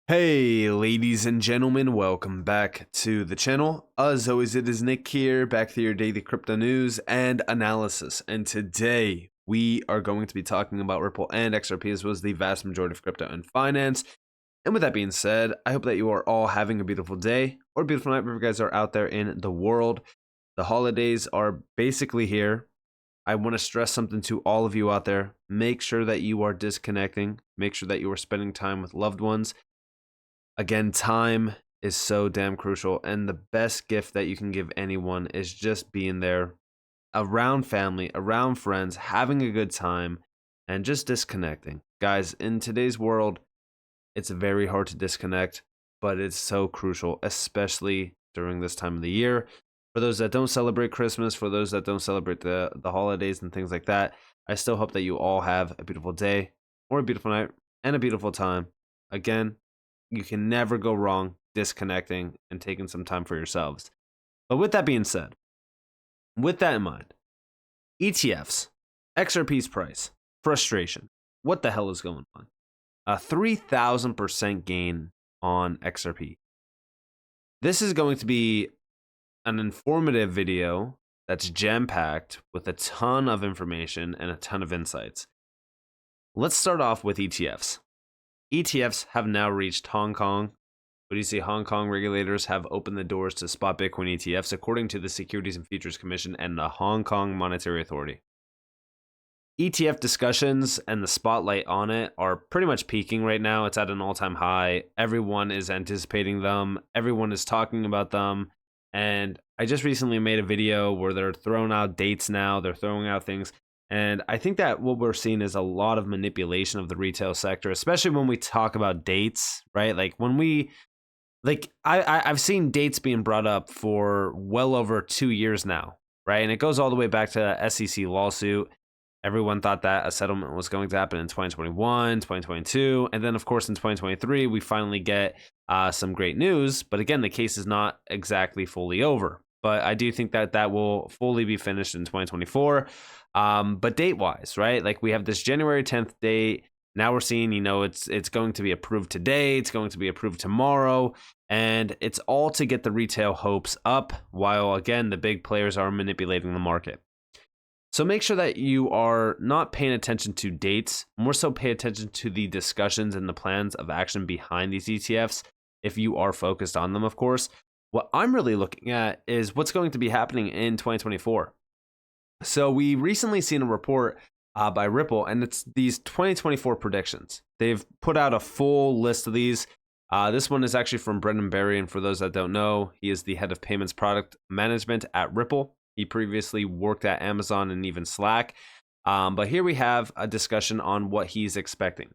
Hey, ladies and gentlemen, welcome back to the channel. As always, it is Nick here, back to your daily crypto news and analysis. And today, we are going to be talking about Ripple and XRP, as well as the vast majority of crypto and finance. And with that being said, I hope that you are all having a beautiful day or a beautiful night wherever you guys are out there in the world. The holidays are basically here. I want to stress something to all of you out there. Make sure that you are disconnecting. Make sure that you are spending time with loved ones. Again, time is so damn crucial, and the best gift that you can give anyone is just being there around family, around friends, having a good time, and just disconnecting. Guys, in today's world, it's very hard to disconnect, but it's so crucial, especially during this time of the year. For those that don't celebrate Christmas, for those that don't celebrate the holidays and things like that, I still hope that you all have a beautiful day or a beautiful night and a beautiful time. Again, you can never go wrong disconnecting and taking some time for yourselves. But with that being said, with that in mind, ETFs, XRP's price, frustration. What the hell is going on? A 3,000% gain on XRP. This is going to be an informative video that's jam-packed with a ton of information and a ton of insights. Let's start off with ETFs. ETFs have now reached Hong Kong. What do you see? Hong Kong regulators have opened the doors to spot Bitcoin ETFs, according to the Securities and Futures Commission and the Hong Kong Monetary Authority. ETF discussions and the spotlight on it are pretty much peaking right now. It's at an all-time high. Everyone is anticipating them. Everyone is talking about them. And I just recently made a video where they're throwing out dates now. They're throwing out things. And I think that what we're seeing is a lot of manipulation of the retail sector, especially when we talk about dates, right? Like when we, I've seen dates being brought up for well over 2 years now, right? And it goes all the way back to the SEC lawsuit. Everyone thought that a settlement was going to happen in 2021, 2022. And then, of course, in 2023, we finally get some great news. But again, the case is not exactly fully over. But I do think that that will fully be finished in 2024. But date-wise, right? Like we have this January 10th date. Now we're seeing, it's going to be approved today. It's going to be approved tomorrow. And it's all to get the retail hopes up, while, again, the big players are manipulating the market. So make sure that you are not paying attention to dates, more so pay attention to the discussions and the plans of action behind these ETFs, if you are focused on them, of course. What I'm really looking at is what's going to be happening in 2024. So we recently seen a report by Ripple, and it's these 2024 predictions. They've put out a full list of these. This one is actually from Brendan Barry, and for those that don't know, he is the head of payments product management at Ripple. He previously worked at Amazon and even Slack. But here we have a discussion on what he's expecting.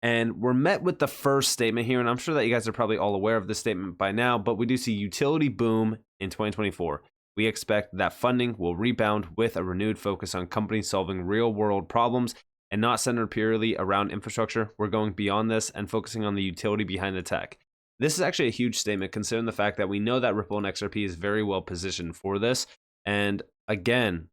And we're met with the first statement here, and I'm sure that you guys are probably all aware of this statement by now, but we do see utility boom in 2024. We expect that funding will rebound with a renewed focus on companies solving real-world problems and not centered purely around infrastructure. We're going beyond this and focusing on the utility behind the tech. This is actually a huge statement, considering the fact that we know that Ripple and XRP is very well positioned for this. And again,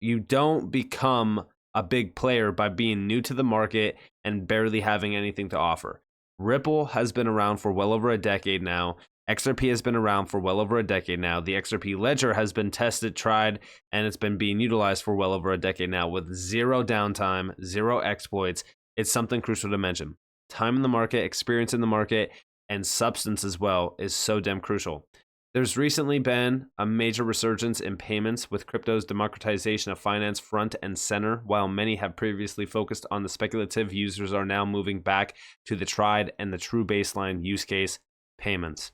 you don't become a big player by being new to the market and barely having anything to offer. Ripple has been around for well over a decade now. XRP has been around for well over a decade now. The XRP ledger has been tested, tried, and it's been being utilized for well over a decade now with zero downtime, zero exploits. It's something crucial to mention. Time in the market, experience in the market, and substance as well is so damn crucial. There's recently been a major resurgence in payments with crypto's democratization of finance front and center. While many have previously focused on the speculative, users are now moving back to the tried and the true baseline use case, payments.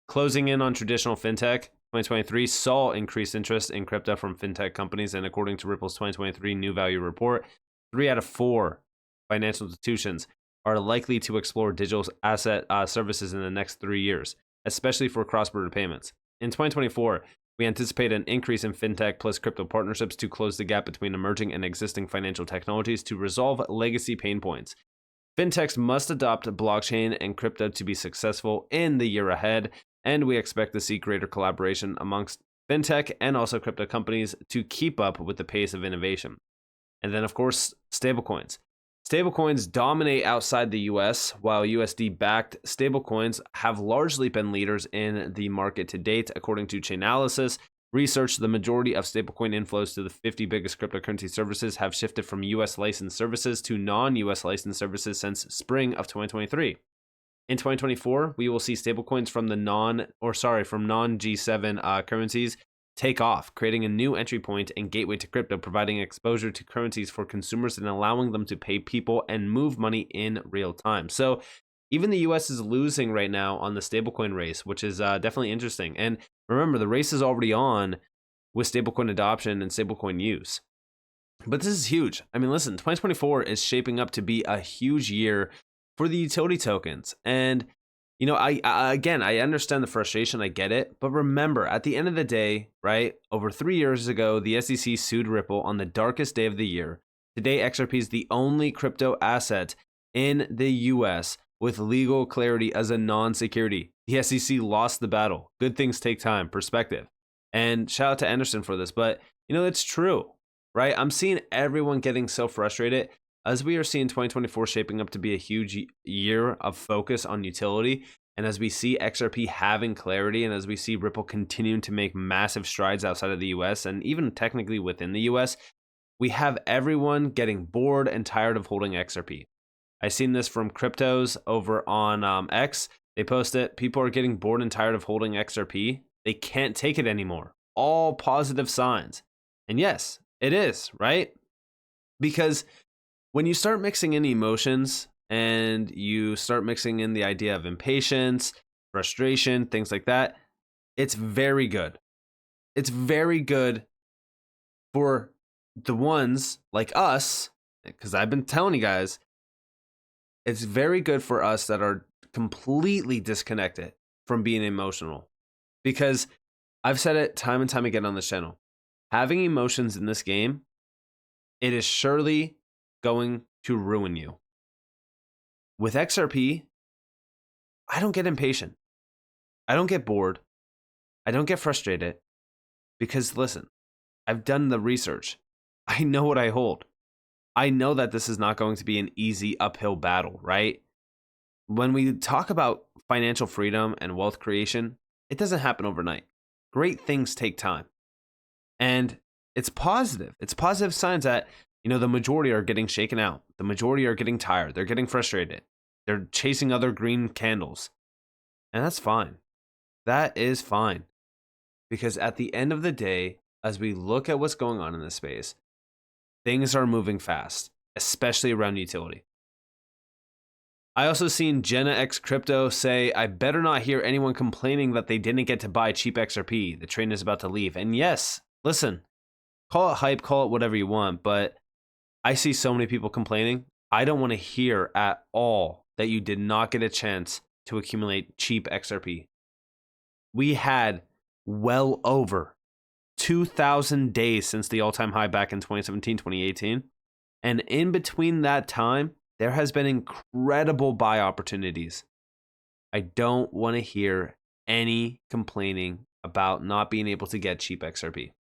Closing in on traditional fintech, 2023 saw increased interest in crypto from fintech companies, and according to Ripple's 2023 New Value Report, 3 out of 4 financial institutions are likely to explore digital asset services in the next 3 years, especially for cross-border payments. In 2024, we anticipate an increase in fintech plus crypto partnerships to close the gap between emerging and existing financial technologies to resolve legacy pain points. Fintechs must adopt blockchain and crypto to be successful in the year ahead, and we expect to see greater collaboration amongst fintech and also crypto companies to keep up with the pace of innovation. And then, of course, stablecoins. Stablecoins dominate outside the US, while USD-backed stablecoins have largely been leaders in the market to date. According to Chainalysis research, the majority of stablecoin inflows to the 50 biggest cryptocurrency services have shifted from US licensed services to non-US licensed services since spring of 2023. In 2024, we will see stablecoins from non-G7 currencies take off, creating a new entry point and gateway to crypto, providing exposure to currencies for consumers and allowing them to pay people and move money in real time. So even the US is losing right now on the stablecoin race, which is definitely interesting. And remember, the race is already on with stablecoin adoption and stablecoin use. But this is huge. I mean, listen, 2024 is shaping up to be a huge year for the utility tokens. And, you know, I understand the frustration. I get it. But remember, at the end of the day, right, over 3 years ago, the SEC sued Ripple on the darkest day of the year. Today, XRP is the only crypto asset in the US with legal clarity as a non-security. The SEC lost the battle. Good things take time, perspective. And shout out to Anderson for this. But, you know, it's true, right? I'm seeing everyone getting so frustrated as we are seeing 2024 shaping up to be a huge year of focus on utility. And as we see XRP having clarity, and as we see Ripple continuing to make massive strides outside of the US and even technically within the US, we have everyone getting bored and tired of holding XRP. I've seen this from cryptos over on X. They post it. People are getting bored and tired of holding XRP. They can't take it anymore. All positive signs. And yes, it is, right? Because when you start mixing in emotions and you start mixing in the idea of impatience, frustration, things like that, it's very good. It's very good for the ones like us, because I've been telling you guys, it's very good for us that are completely disconnected from being emotional. Because I've said it time and time again on this channel, having emotions in this game, it is surely going to ruin you. With XRP, I don't get impatient. I don't get bored. I don't get frustrated. Because listen, I've done the research. I know what I hold. I know that this is not going to be an easy uphill battle, right? When we talk about financial freedom and wealth creation, it doesn't happen overnight. Great things take time. And it's positive. It's positive signs that, you know, the majority are getting shaken out. The majority are getting tired. They're getting frustrated. They're chasing other green candles. And that's fine. That is fine. Because at the end of the day, as we look at what's going on in this space, things are moving fast, especially around utility. I also seen Jenna X Crypto say, I better not hear anyone complaining that they didn't get to buy cheap XRP. The train is about to leave. And yes, listen, call it hype, call it whatever you want, but I see so many people complaining. I don't want to hear at all that you did not get a chance to accumulate cheap XRP. We had well over 2,000 days since the all-time high back in 2017, 2018. And in between that time, there has been incredible buy opportunities. I don't want to hear any complaining about not being able to get cheap XRP.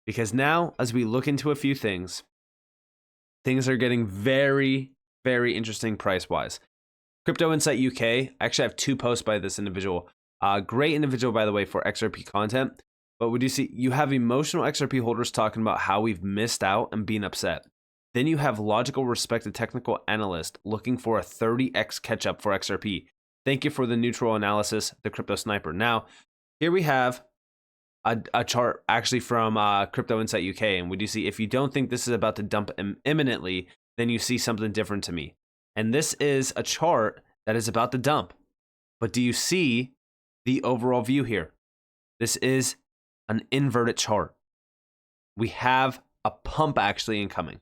Because now, as we look into a few things, things are getting very, very interesting price-wise. Crypto Insight UK, I actually have 2 posts by this individual. Great individual, by the way, for XRP content. But we do see you have emotional XRP holders talking about how we've missed out and being upset. Then you have logical, respected technical analyst looking for a 30x catch-up for XRP. Thank you for the neutral analysis, the Crypto Sniper. Now, here we have a chart actually from Crypto Insight UK. And we do see if you don't think this is about to dump imminently, then you see something different to me. And this is a chart that is about to dump. But do you see the overall view here? This is an inverted chart. We have a pump actually incoming,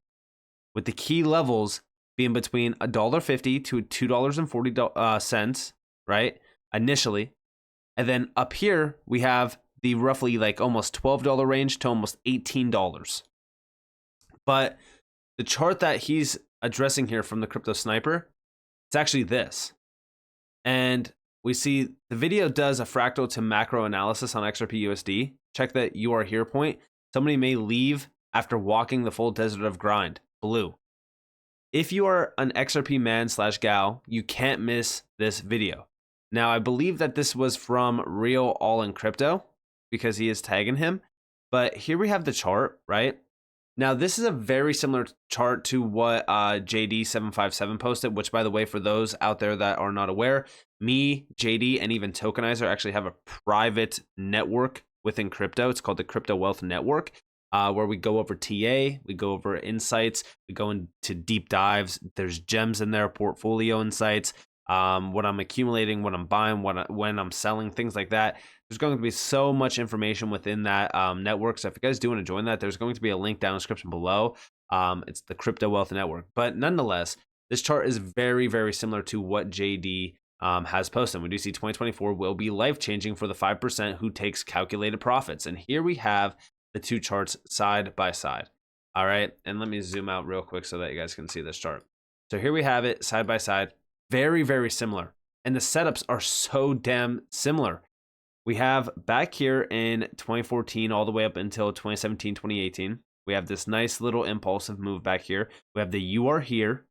with the key levels being between $1.50 to $2.40, right? Initially. And then up here, we have the roughly like almost $12 range to almost $18. But the chart that he's addressing here from the Crypto Sniper, it's actually this. And we see the video does a fractal to macro analysis on XRP USD. Check that you are here point. Somebody may leave after walking the full desert of grind. Blue. If you are an XRP man / gal, you can't miss this video. Now, I believe that this was from Real All in Crypto because he is tagging him. But here we have the chart, right? Now, this is a very similar chart to what JD757 posted, which, by the way, for those out there that are not aware, me, JD, and even Tokenizer actually have a private network within crypto. It's called the Crypto Wealth Network, where we go over TA, we go over insights, we go into deep dives. There's gems in there, portfolio insights, what I'm accumulating, what I'm buying, when I'm selling, things like that. There's going to be so much information within that network. So if you guys do want to join that, there's going to be a link down in the description below. It's the Crypto Wealth Network. But nonetheless, this chart is very, very similar to what JD has posted. We do see 2024 will be life-changing for the 5% who takes calculated profits. And here we have the two charts side by side. All right. And let me zoom out real quick so that you guys can see this chart. So here we have it side by side. Very, very similar. And the setups are so damn similar. We have back here in 2014 all the way up until 2017, 2018. We have this nice little impulsive move back here. We have the you are here,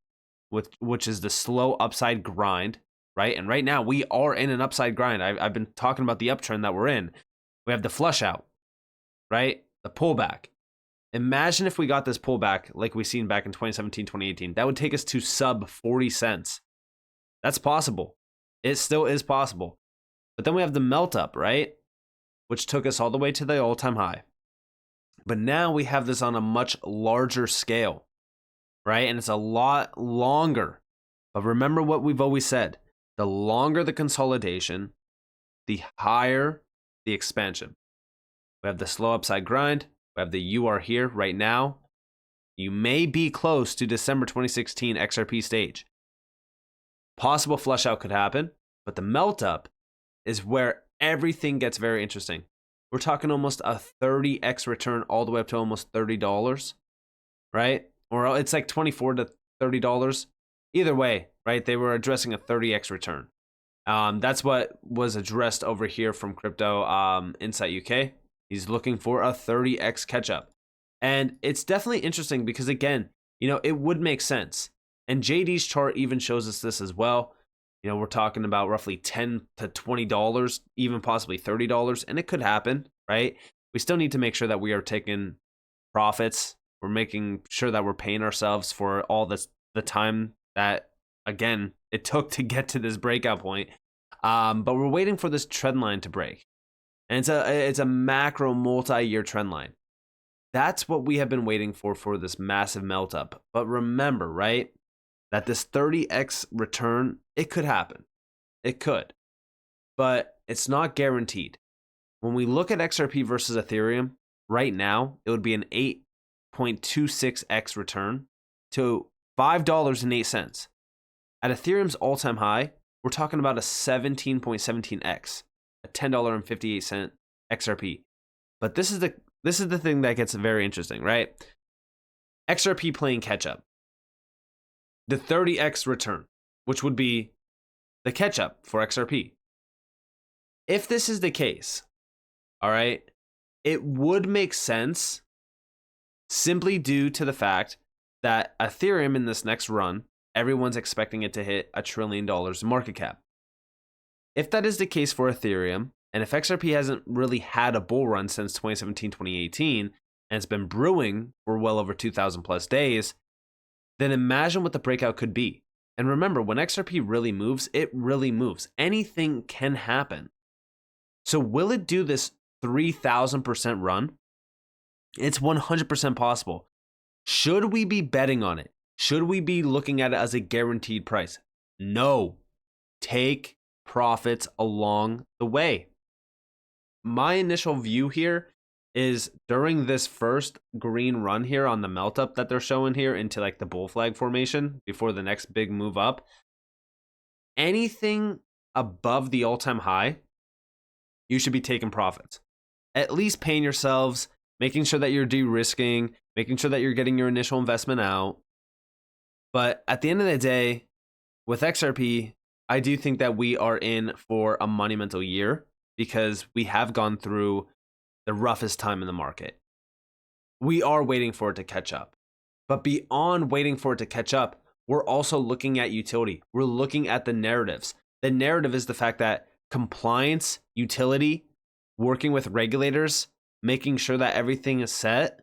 which is the slow upside grind, right? And right now we are in an upside grind. I've been talking about the uptrend that we're in. We have the flush out, right? The pullback. Imagine if we got this pullback like we seen back in 2017, 2018. That would take us to sub 40 cents. That's possible. It still is possible. But then we have the melt up, right? Which took us all the way to the all-time high. But now we have this on a much larger scale, right? And it's a lot longer. But remember what we've always said. The longer the consolidation, the higher the expansion. We have the slow upside grind. We have the you are here right now. You may be close to December 2016 XRP stage. Possible flush out could happen, but the melt up is where everything gets very interesting. We're talking almost a 30x return all the way up to almost $30, right? Or it's like $24 to $30. Either way, right? They were addressing a 30x return. That's what was addressed over here from Crypto Insight UK. He's looking for a 30x catch up. And it's definitely interesting because, again, it would make sense. And JD's chart even shows us this as well. We're talking about roughly $10 to $20, even possibly $30, and it could happen, right? We still need to make sure that we are taking profits. We're making sure that we're paying ourselves for all the time that, again, it took to get to this breakout point. But we're waiting for this trend line to break. And it's a macro multi-year trend line. That's what we have been waiting for this massive melt up. But remember, right, that this 30x return, it could happen. It could. But it's not guaranteed. When we look at XRP versus Ethereum, right now, it would be an 8.26x return to $5.08. At Ethereum's all-time high, we're talking about a 17.17x, a $10.58 XRP. But this is the thing that gets very interesting, right? XRP playing catch up. The 30x return, which would be the catch up for XRP. If this is the case, all right, it would make sense simply due to the fact that Ethereum in this next run, everyone's expecting it to hit $1 trillion in market cap. If that is the case for Ethereum, and if XRP hasn't really had a bull run since 2017, 2018, and it's been brewing for well over 2,000 plus days, then imagine what the breakout could be. And remember, when XRP really moves, it really moves. Anything can happen. So will it do this 3,000% run? It's 100% possible. Should we be betting on it? Should we be looking at it as a guaranteed price? No. Take profits along the way. My initial view here is during this first green run here on the melt up that they're showing here into like the bull flag formation before the next big move up, anything above the all-time high, you should be taking profits. At least paying yourselves, making sure that you're de-risking, making sure that you're getting your initial investment out. But at the end of the day, with XRP, I do think that we are in for a monumental year because we have gone through the roughest time in the market. We are waiting for it to catch up. But beyond waiting for it to catch up, we're also looking at utility. We're looking at the narratives. The narrative is the fact that compliance, utility, working with regulators, making sure that everything is set,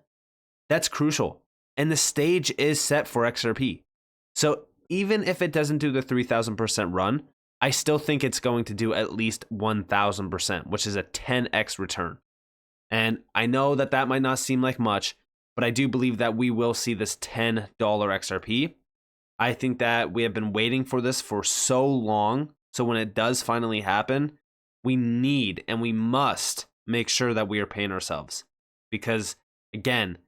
that's crucial. And the stage is set for XRP. So even if it doesn't do the 3,000% run, I still think it's going to do at least 1,000%, which is a 10x return. And I know that that might not seem like much, but I do believe that we will see this $10 XRP. I think that we have been waiting for this for so long. So when it does finally happen, we need and we must make sure that we are paying ourselves. Because again,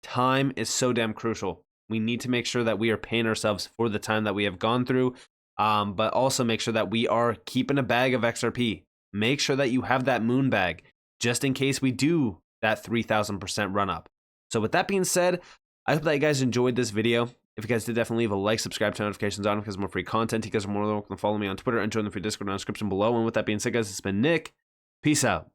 time is so damn crucial. We need to make sure that we are paying ourselves for the time that we have gone through, but also make sure that we are keeping a bag of XRP. Make sure that you have that moon bag just in case we do that 3,000% run up. So with that being said, I hope that you guys enjoyed this video. If you guys did, definitely leave a like, subscribe, turn notifications on because more free content. You guys are more than welcome to follow me on Twitter and join the free Discord in the description below. And with that being said, guys, it's been Nick. Peace out.